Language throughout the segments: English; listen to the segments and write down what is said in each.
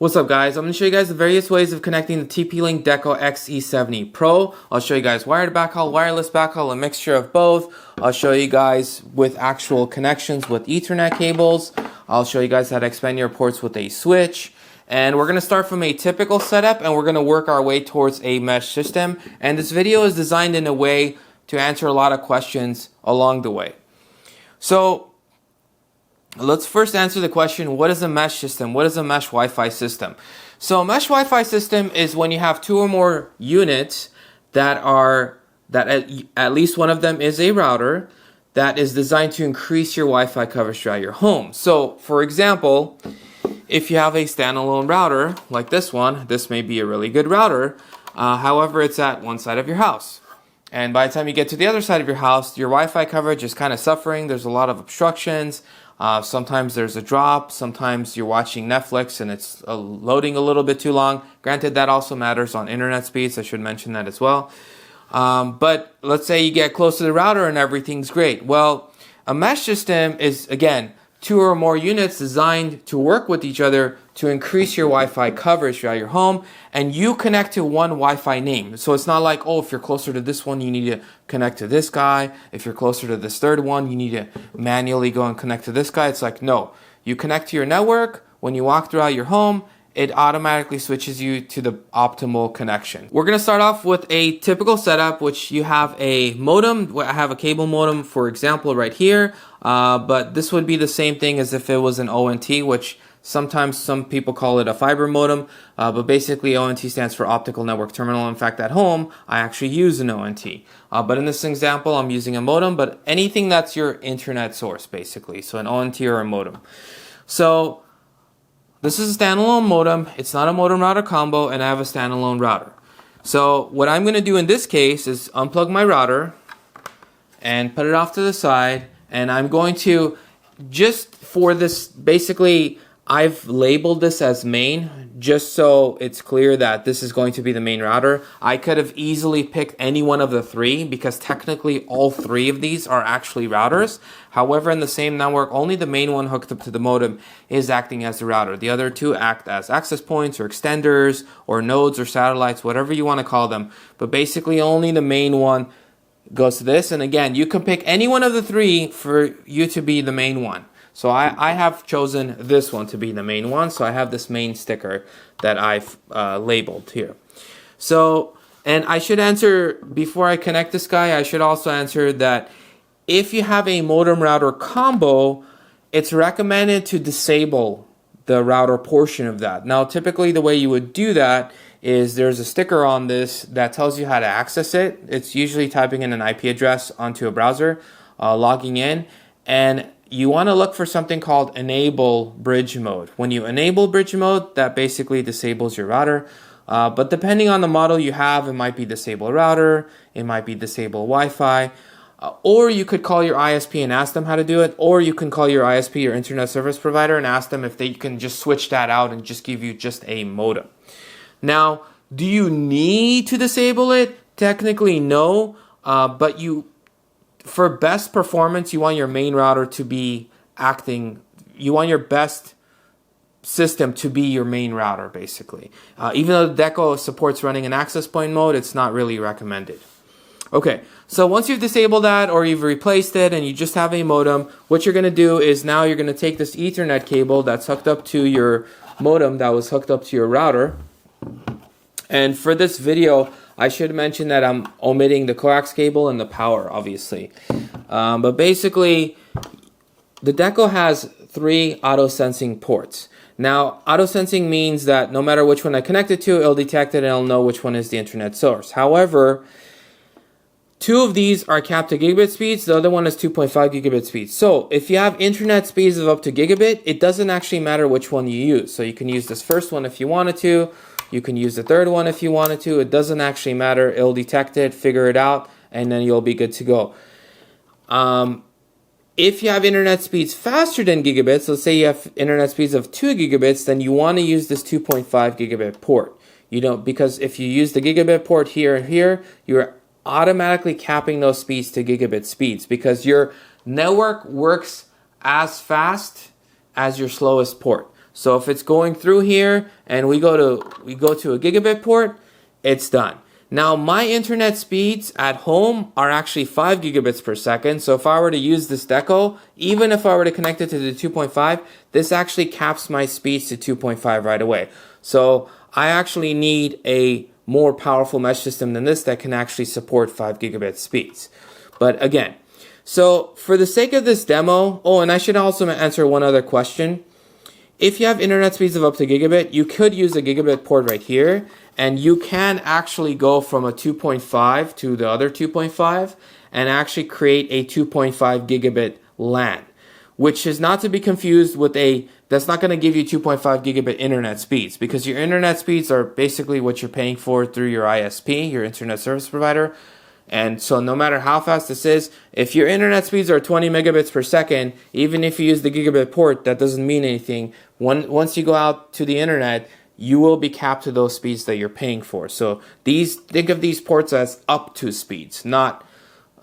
What's up guys, I'm going to show you guys the various ways of connecting the TP-Link Deco XE70 Pro. I'll show you guys wired backhaul, wireless backhaul, a mixture of both. I'll show you guys with actual connections with Ethernet cables. I'll show you guys how to expand your ports with a switch. And we're going to start from a typical setup and we're going to work our way towards a mesh system. And this video is designed in a way to answer a lot of questions along the way. So let's first answer the question, what is a mesh system? What is a mesh Wi-Fi system? So a mesh Wi-Fi system is when you have two or more units that at least one of them is a router that is designed to increase your Wi-Fi coverage throughout your home. So for example, if you have a standalone router like this one, this may be a really good router. However, it's at one side of your house. And by the time you get to the other side of your house, your Wi-Fi coverage is kind of suffering. There's a lot of obstructions. Sometimes there's a drop. Sometimes you're watching Netflix and it's loading a little bit too long. Granted, that also matters on internet speeds. I should mention that as well. But let's say you get close to the router and everything's great. Well, a mesh system is, again, two or more units designed to work with each other to increase your Wi-Fi coverage throughout your home, and you connect to one Wi-Fi name. So it's not like, oh, if you're closer to this one, you need to connect to this guy. If you're closer to this third one, you need to manually go and connect to this guy. It's like, no, you connect to your network. When you walk throughout your home, it automatically switches you to the optimal connection. We're gonna start off with a typical setup, which you have a modem. I have a cable modem, for example, right here. But this would be the same thing as if it was an ONT, which sometimes some people call it a fiber modem. But basically ONT stands for optical network terminal. In fact, at home, I actually use an ONT. But in this example, I'm using a modem, but anything that's your internet source, basically. So an ONT or a modem. So this is a standalone modem. It's not a modem router combo, and I have a standalone router. So what I'm going to do in this case is unplug my router and put it off to the side. And I'm going to, just for this, basically, I've labeled this as main, just so it's clear that this is going to be the main router. I could have easily picked any one of the three because technically all three of these are actually routers. However, in the same network, only the main one hooked up to the modem is acting as the router. The other two act as access points or extenders or nodes or satellites, whatever you want to call them. But basically only the main one goes to this. And again, you can pick any one of the three for you to be the main one. So I have chosen this one to be the main one. So I have this main sticker that I've labeled here. So, and I should answer, before I connect this guy, I should also answer that if you have a modem router combo, it's recommended to disable the router portion of that. Now, typically the way you would do that is there's a sticker on this that tells you how to access it. It's usually typing in an IP address onto a browser, logging in, and you want to look for something called enable bridge mode. When you enable bridge mode, that basically disables your router. But depending on the model you have, it might be disable router, it might be disable Wi-Fi, or you could call your ISP and ask them how to do it, or you can call your ISP, your internet service provider, and ask them if they can just switch that out and just give you just a modem. Now, do you need to disable it? Technically, no, but for best performance, you want your main router to be acting, you want your best system to be your main router, basically. Even though Deco supports running an access point mode, it's not really recommended. Okay, so once you've disabled that or you've replaced it and you just have a modem, what you're going to do is now you're going to take this Ethernet cable that's hooked up to your modem that was hooked up to your router. And for this video, I should mention that I'm omitting the coax cable and the power, obviously. But basically, the Deco has 3 auto-sensing ports. Now, auto-sensing means that no matter which one I connect it to, it'll detect it and it'll know which one is the internet source. However, 2 of these are capped to gigabit speeds, the other one is 2.5 gigabit speeds. So if you have internet speeds of up to gigabit, it doesn't actually matter which one you use. So you can use this first one if you wanted to, you can use the third one if you wanted to. It doesn't actually matter. It'll detect it, figure it out, and then you'll be good to go. If you have internet speeds faster than gigabits, let's say you have internet speeds of 2 gigabits, then you want to use this 2.5 gigabit port. You don't, because if you use the gigabit port here and here, you're automatically capping those speeds to gigabit speeds because your network works as fast as your slowest port. So if it's going through here and we go to a gigabit port, it's done. Now my internet speeds at home are actually 5 gigabits per second. So if I were to use this Deco, even if I were to connect it to the 2.5, this actually caps my speeds to 2.5 right away. So I actually need a more powerful mesh system than this that can actually support 5 gigabit speeds. But again, so for the sake of this demo, oh, and I should also answer one other question. If you have internet speeds of up to gigabit, you could use a gigabit port right here, and you can actually go from a 2.5 to the other 2.5 and actually create a 2.5 gigabit LAN, which is not to be confused with that's not going to give you 2.5 gigabit internet speeds, because your internet speeds are basically what you're paying for through your ISP, your internet service provider. And so no matter how fast this is, if your internet speeds are 20 megabits per second, even if you use the gigabit port, that doesn't mean anything. Once you go out to the internet, you will be capped to those speeds that you're paying for. So think of these ports as up to speeds, not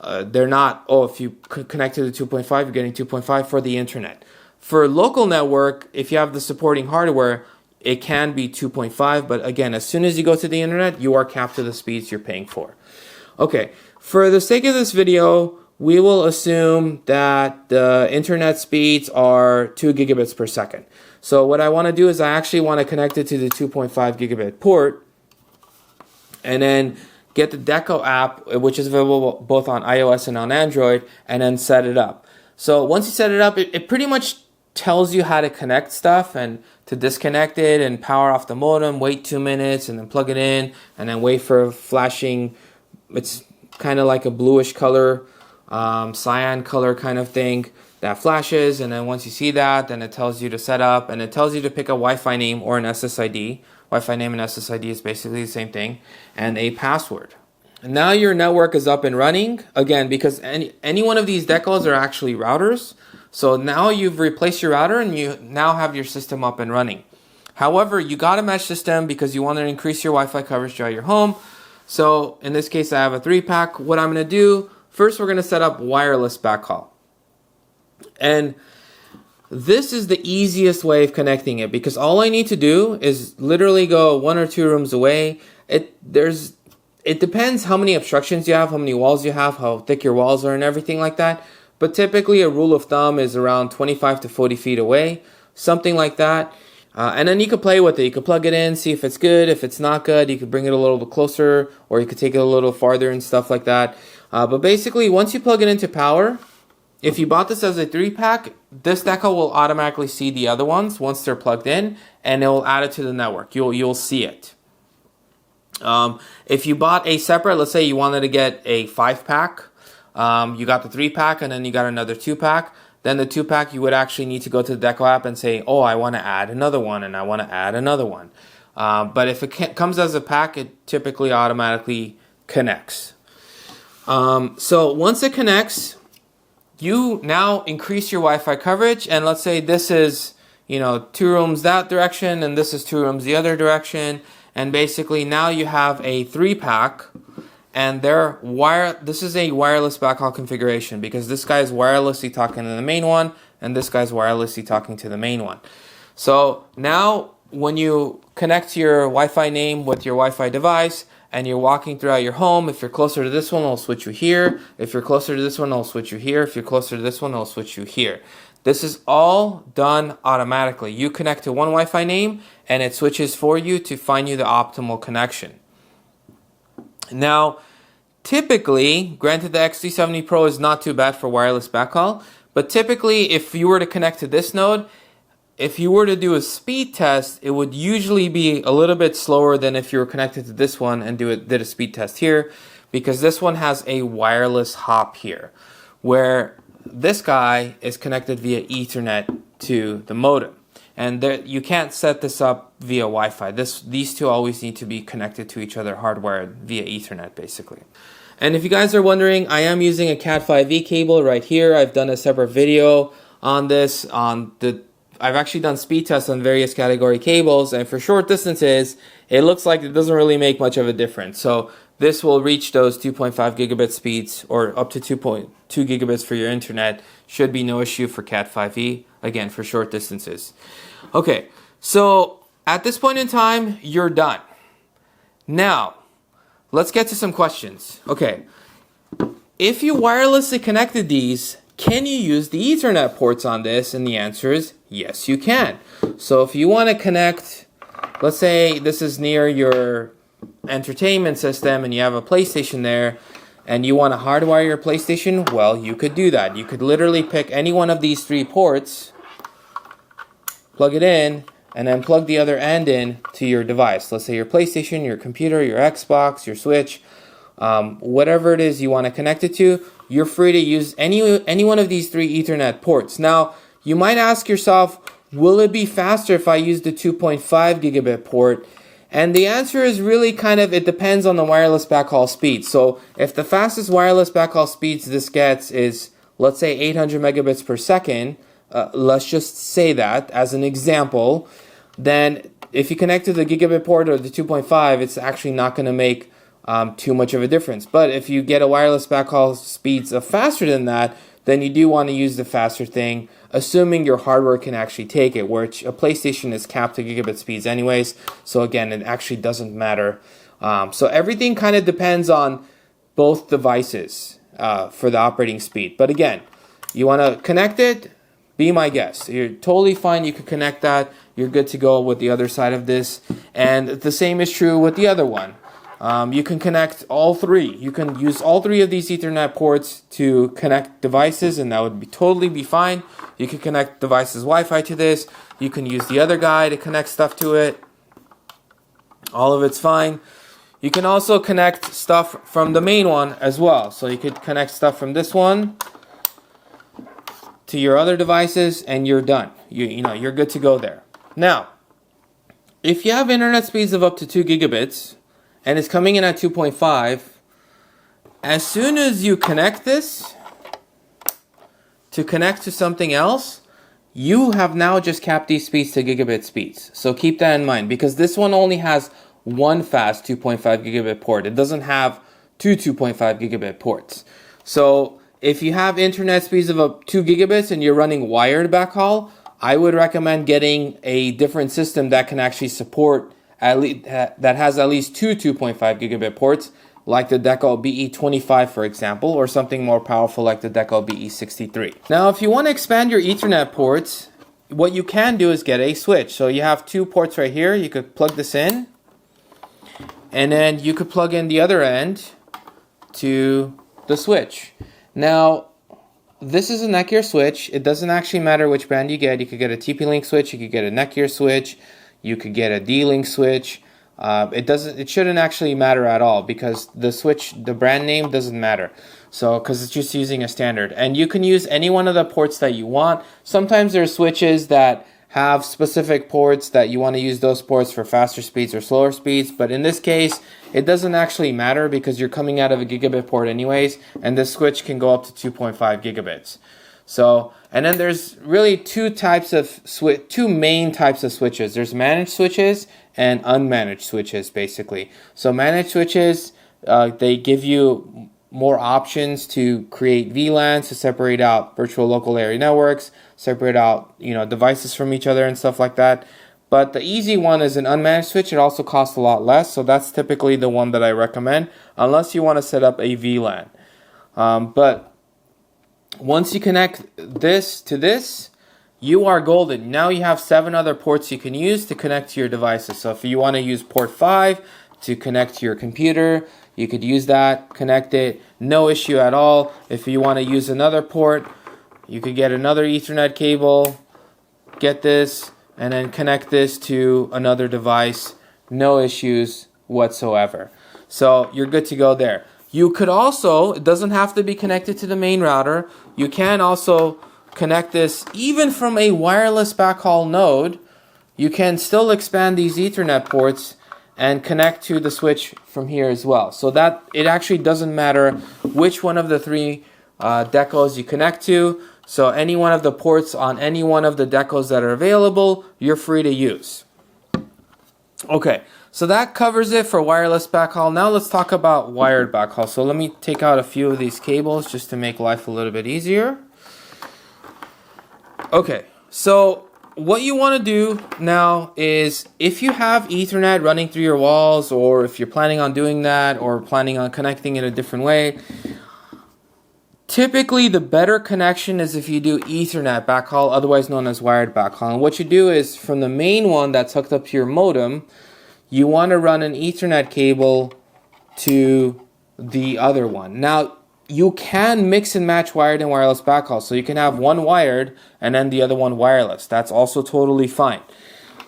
they're not, oh, if you connect to the 2.5, you're getting 2.5 for the internet. For local network, if you have the supporting hardware, it can be 2.5, but again, as soon as you go to the internet, you are capped to the speeds you're paying for. Okay, for the sake of this video, we will assume that the internet speeds are 2 gigabits per second. So what I want to do is I actually want to connect it to the 2.5 gigabit port and then get the Deco app, which is available both on iOS and on Android, and then set it up. So once you set it up, it pretty much tells you how to connect stuff and to disconnect it and power off the modem, wait 2 minutes and then plug it in and then wait for flashing. It's kind of like a bluish color, cyan color kind of thing that flashes, and then once you see that, then it tells you to set up, and it tells you to pick a Wi-Fi name or an SSID. Wi-Fi name and SSID is basically the same thing, and a password. And now your network is up and running, again, because any one of these Decos are actually routers, so now you've replaced your router and you now have your system up and running. However, you got a mesh system because you want to increase your Wi-Fi coverage throughout your home. So in this case, I have a 3-pack. What I'm going to do, first we're going to set up wireless backhaul. And this is the easiest way of connecting it, because all I need to do is literally go 1 or 2 rooms away. It depends how many obstructions you have, how many walls you have, how thick your walls are and everything like that. But typically a rule of thumb is around 25 to 40 feet away, something like that. And then you could play with it. You could plug it in, see if it's good. If it's not good, you could bring it a little bit closer, or you could take it a little farther and stuff like that. But basically, once you plug it into power, if you bought this as a 3-pack, this Deco will automatically see the other ones once they're plugged in, and it will add it to the network. You'll see it. If you bought a separate, let's say you wanted to get a 5-pack, you got the 3-pack, and then you got another 2-pack. Then the 2-pack, you would actually need to go to the Deco app and say, oh, I want to add another one, and I want to add another one. But if it comes as a pack, it typically automatically connects. So once it connects, you now increase your Wi-Fi coverage, and let's say this is, 2 rooms that direction, and this is 2 rooms the other direction, and basically now you have a 3-pack. And this is a wireless backhaul configuration, because this guy is wirelessly talking to the main one, and this guy's wirelessly talking to the main one. So now when you connect your Wi-Fi name with your Wi-Fi device, and you're walking throughout your home, if you're closer to this one, it'll switch you here. If you're closer to this one, it'll switch you here. If you're closer to this one, it'll switch you here. This is all done automatically. You connect to one Wi-Fi name, and it switches for you to find you the optimal connection. Now, typically, granted the XE70 Pro is not too bad for wireless backhaul, but typically if you were to connect to this node, if you were to do a speed test, it would usually be a little bit slower than if you were connected to this one and did a speed test here, because this one has a wireless hop here, where this guy is connected via Ethernet to the modem. And you can't set this up via Wi-Fi. These two always need to be connected to each other hardwired via Ethernet, basically. And if you guys are wondering, I am using a Cat5e cable right here. I've done a separate video on this. I've actually done speed tests on various category cables, and for short distances, it looks like it doesn't really make much of a difference. So this will reach those 2.5 gigabit speeds, or up to 2.2 gigabits for your internet. Should be no issue for Cat5e, again, for short distances. Okay, So at this point in time, you're done. Now, let's get to some questions. Okay, if you wirelessly connected these, can you use the Ethernet ports on this? And the answer is yes, you can. So if you want to connect, let's say this is near your entertainment system and you have a PlayStation there, and you want to hardwire your PlayStation, well, you could do that. You could literally pick any one of these 3 ports, plug it in, and then plug the other end in to your device. Let's say your PlayStation, your computer, your Xbox, your Switch, whatever it is you want to connect it to, you're free to use any one of these 3 Ethernet ports. Now, you might ask yourself, will it be faster if I use the 2.5 gigabit port? And the answer is really kind of, it depends on the wireless backhaul speed. So if the fastest wireless backhaul speeds this gets is, let's say 800 megabits per second, let's just say that as an example, then if you connect to the gigabit port or the 2.5, it's actually not going to make too much of a difference. But if you get a wireless backhaul speeds of faster than that, then you do want to use the faster thing, assuming your hardware can actually take it, which a PlayStation is capped to gigabit speeds anyways. So again, it actually doesn't matter. So everything kind of depends on both devices for the operating speed. But again, you want to connect it, be my guest. You're totally fine. You can connect that. You're good to go with the other side of this. And the same is true with the other one. You can connect all 3. You can use all 3 of these Ethernet ports to connect devices, and that would totally be fine. You can connect devices Wi-Fi to this. You can use the other guy to connect stuff to it. All of it's fine. You can also connect stuff from the main one as well. So you could connect stuff from this one to your other devices, and you're done. You're good to go there. Now, if you have internet speeds of up to 2 gigabits, and it's coming in at 2.5, as soon as you connect this to connect to something else, you have now just capped these speeds to gigabit speeds. So keep that in mind, because this one only has one fast 2.5 gigabit port. It doesn't have 2.5 gigabit ports. So if you have internet speeds of up 2 gigabits and you're running wired backhaul, I would recommend getting a different system that can actually support that has at least 2.5 gigabit ports, like the Deco BE25, for example, or something more powerful like the Deco BE63. Now, if you want to expand your Ethernet ports, what you can do is get a switch. So you have 2 ports right here. You could plug this in, and then you could plug in the other end to the switch. Now, this is a Netgear switch. It doesn't actually matter which brand you get. You could get a TP-Link switch. You could get a Netgear switch. You could get a D-Link switch. It shouldn't actually matter at all, because the brand name doesn't matter. So, because it's just using a standard. And you can use any one of the ports that you want. Sometimes there are switches that have specific ports that you want to use those ports for faster speeds or slower speeds. But in this case, it doesn't actually matter, because you're coming out of a gigabit port anyways. And this switch can go up to 2.5 gigabits. So, and then there's really two main types of switches. There's managed switches and unmanaged switches, basically. So managed switches, they give you more options to create VLANs, to separate out virtual local area networks, separate out devices from each other and stuff like that. But the easy one is an unmanaged switch. It also costs a lot less, so that's typically the one that I recommend, unless you want to set up a VLAN. But once you connect this to this, you are golden. Now you have 7 other ports you can use to connect to your devices. So if you want to use port 5 to connect to your computer, you could use that, connect it, no issue at all. If you want to use another port, you could get another Ethernet cable, get this, and then connect this to another device, no issues whatsoever. So you're good to go there. You could also, it doesn't have to be connected to the main router. You can also connect this even from a wireless backhaul node. You can still expand these Ethernet ports and connect to the switch from here as well. So that it actually doesn't matter which one of the 3 decos you connect to. So any one of the ports on any one of the decos that are available, you're free to use. Okay. So that covers it for wireless backhaul. Now let's talk about wired backhaul. So let me take out a few of these cables just to make life a little bit easier. Okay, so what you want to do now is, if you have Ethernet running through your walls, or if you're planning on doing that, or planning on connecting it a different way, typically the better connection is if you do Ethernet backhaul, otherwise known as wired backhaul. And what you do is, from the main one that's hooked up to your modem, you want to run an Ethernet cable to the other one. Now, you can mix and match wired and wireless backhaul, so you can have one wired and then the other one wireless. That's also totally fine.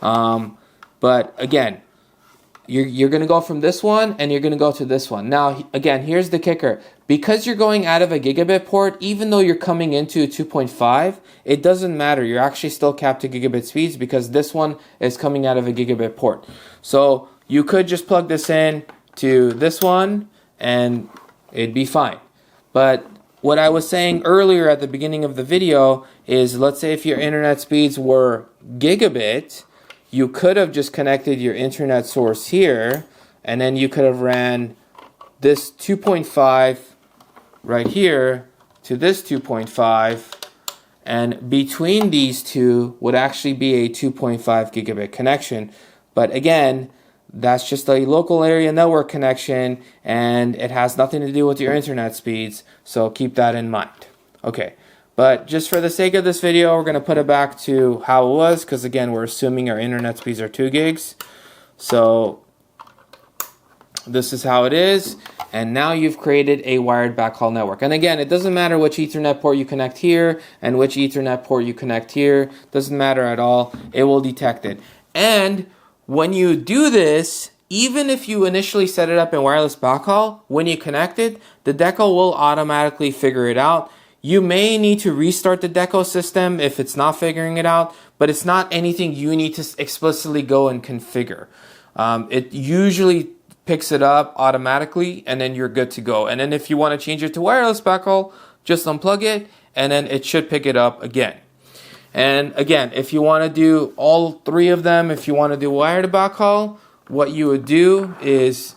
But again, you're going to go from this one and you're going to go to this one. Now, again, here's the kicker. Because you're going out of a gigabit port, even though you're coming into a 2.5, it doesn't matter. You're actually still capped to gigabit speeds because this one is coming out of a gigabit port. So you could just plug this in to this one and it'd be fine. But what I was saying earlier at the beginning of the video is, let's say if your internet speeds were gigabit, you could have just connected your internet source here, and then you could have ran this 2.5 right here to this 2.5, and between these two would actually be a 2.5 gigabit connection. But again, that's just a local area network connection, and it has nothing to do with your internet speeds, so keep that in mind. Okay, but just for the sake of this video, we're going to put it back to how it was, because again, we're assuming our internet speeds are 2 gigs. So this is how it is, and now you've created a wired backhaul network. And again, it doesn't matter which Ethernet port you connect here and which Ethernet port you connect here, doesn't matter at all, it will detect it. And when you do this, even if you initially set it up in wireless backhaul, when you connect it, the Deco will automatically figure it out. You may need to restart the Deco system if it's not figuring it out, but it's not anything you need to explicitly go and configure. It usually picks it up automatically, and then you're good to go. And then if you want to change it to wireless backhaul, just unplug it, and then it should pick it up again. And again, if you want to do all three of them, if you want to do wired backhaul, what you would do is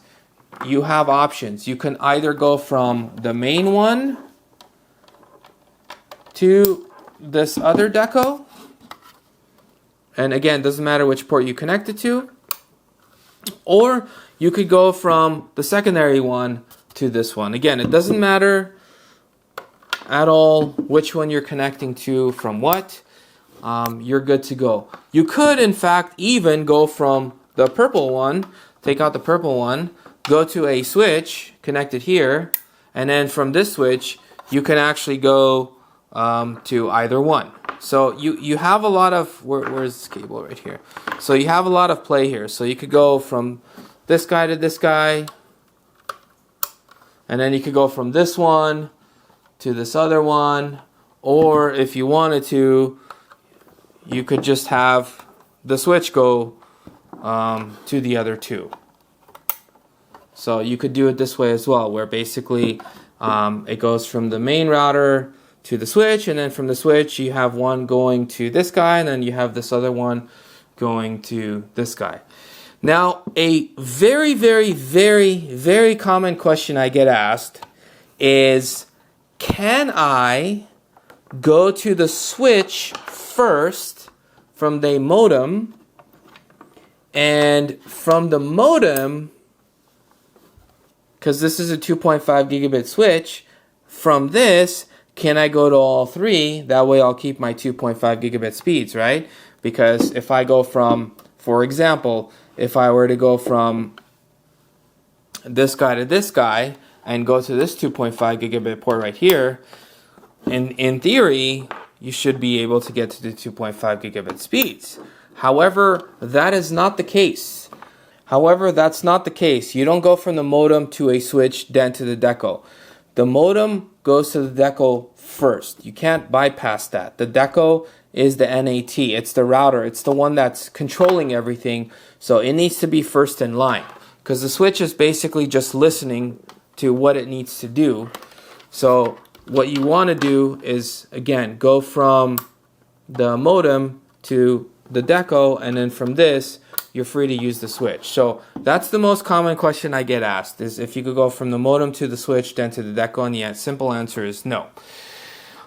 you have options. You can either go from the main one to this other Deco, and again, doesn't matter which port you connect it to, or you could go from the secondary one to this one. Again, it doesn't matter at all which one you're connecting to from what. You're good to go. You could, in fact, even go from the purple one, take out the purple one, go to a switch, connect it here, and then from this switch, you can actually go to either one. So you have a lot of, where's this cable right here? So you have a lot of play here. So you could go from this guy to this guy, and then you could go from this one to this other one, or if you wanted to, you could just have the switch go to the other two. So you could do it this way as well, where basically it goes from the main router to the switch, and then from the switch you have one going to this guy, and then you have this other one going to this guy. Now, a very, very, very, very common question I get asked is, can I go to the switch first from the modem, and from the modem, because this is a 2.5 gigabit switch, from this, can I go to all three? That way I'll keep my 2.5 gigabit speeds, right? Because if I go from, for example, if I were to go from this guy to this guy and go to this 2.5 gigabit port right here, in theory, you should be able to get to the 2.5 gigabit speeds. However, that is not the case. However, that's not the case. You don't go from the modem to a switch, then to the Deco. The modem goes to the Deco first. You can't bypass that. The Deco is the NAT. It's the router. It's the one that's controlling everything. So it needs to be first in line, because the switch is basically just listening to what it needs to do. So what you want to do is, again, go from the modem to the Deco, and then from this, you're free to use the switch. So that's the most common question I get asked, is if you could go from the modem to the switch, then to the Deco, and the simple answer is no.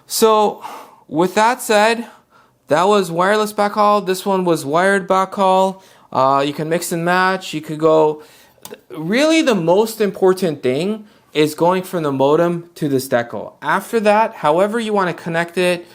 So with that said, that was wireless backhaul. This one was wired backhaul. You can mix and match. You could go. Really, the most important thing is going from the modem to this Deco. After that, however you want to connect it,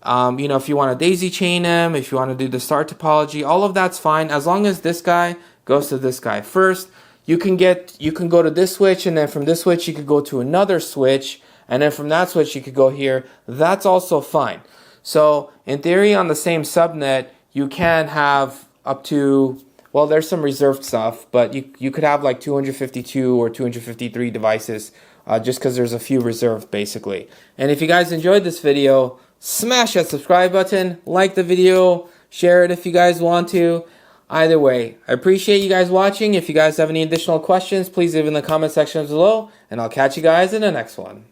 you know, if you want to daisy chain them, if you want to do the star topology, all of that's fine as long as this guy goes to this guy first. You can go to this switch, and then from this switch you could go to another switch, and then from that switch you could go here. That's also fine. So in theory, on the same subnet, you can have up to, well, there's some reserved stuff, but you could have like 252 or 253 devices just because there's a few reserved basically. And if you guys enjoyed this video, smash that subscribe button, like the video, share it if you guys want to. Either way, I appreciate you guys watching. If you guys have any additional questions, please leave in the comment section below, and I'll catch you guys in the next one.